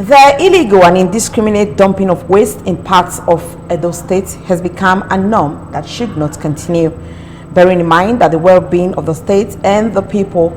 The illegal and indiscriminate dumping of waste in parts of Edo State has become a norm that should not continue, bearing in mind that the well-being of the state and the people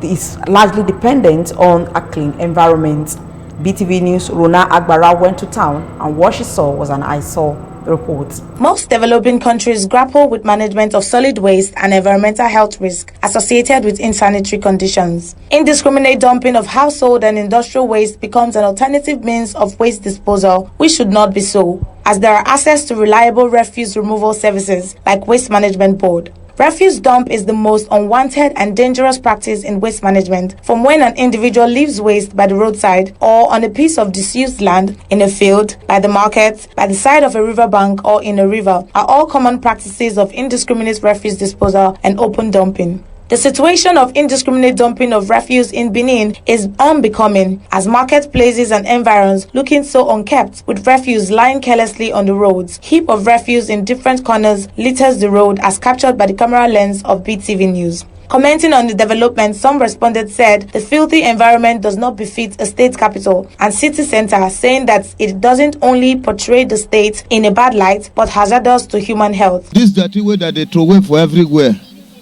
is largely dependent on a clean environment. BTV News' Rona Agbara went to town, and what she saw was an eyesore. The report. Most developing countries grapple with management of solid waste and environmental health risks associated with insanitary conditions. Indiscriminate dumping of household and industrial waste becomes an alternative means of waste disposal, which should not be so, as there are access to reliable refuse removal services like Waste Management Board. Refuse dump is the most unwanted and dangerous practice in waste management, from when an individual leaves waste by the roadside or on a piece of disused land, in a field, by the market, by the side of a riverbank or in a river, are all common practices of indiscriminate refuse disposal and open dumping. The situation of indiscriminate dumping of refuse in Benin is unbecoming, as marketplaces and environs looking so unkept, with refuse lying carelessly on the roads. Heap of refuse in different corners litters the road, as captured by the camera lens of BTV News. Commenting on the development, some respondents said the filthy environment does not befit a state capital and city center, saying that it doesn't only portray the state in a bad light, but hazardous to human health. This dirty way that they throw away for everywhere,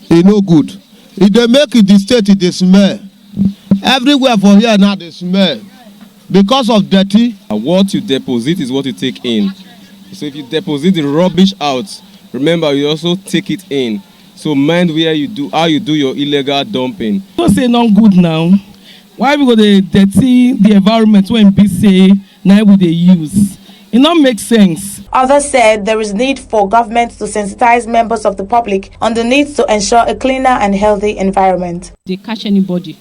it's no good. If they make it the state, it smell. Everywhere for here now they smell because of dirty. What you deposit is what you take in. So if you deposit the rubbish out, remember you also take it in. So mind where you do how you do your illegal dumping. Don't say not good now. Why we go to dirty the environment when we say now we they use? It not make sense. Others said there is need for government to sensitize members of the public on the need to ensure a cleaner and healthy environment. They catch anybody,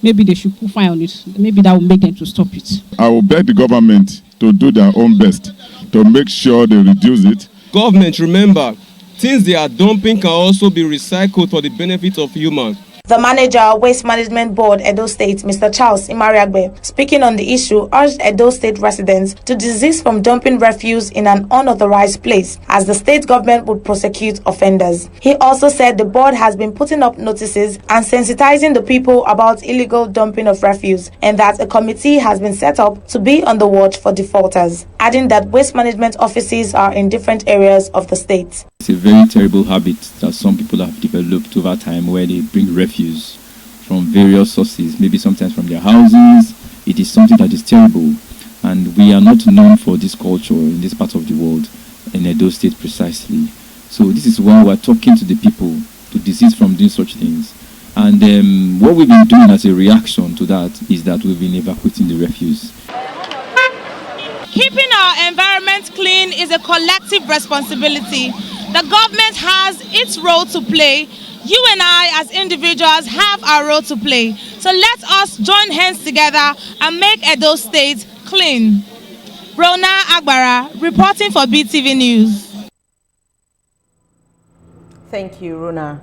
maybe they should put fire on it. Maybe that will make them to stop it. I will beg the government to do their own best to make sure they reduce it. Government, remember, things they are dumping can also be recycled for the benefit of humans. The manager of Waste Management Board, Edo State, Mr. Charles Imariagbe, speaking on the issue, urged Edo State residents to desist from dumping refuse in an unauthorized place, as the state government would prosecute offenders. He also said the board has been putting up notices and sensitizing the people about illegal dumping of refuse, and that a committee has been set up to be on the watch for defaulters, adding that waste management offices are in different areas of the state. It's a very terrible habit that some people have developed over time, where they bring refuse from various sources, maybe sometimes from their houses. It is something that is terrible, and we are not known for this culture in this part of the world, in Edo State precisely. So this is why we're talking to the people to desist from doing such things. And what we've been doing as a reaction to that is that we've been evacuating the refuse. Keeping our environment clean is a collective responsibility. The government has its role to play. You and I as individuals have our role to play. So let us join hands together and make Edo State clean. Rona Agbara, reporting for BTV News. Thank you, Rona.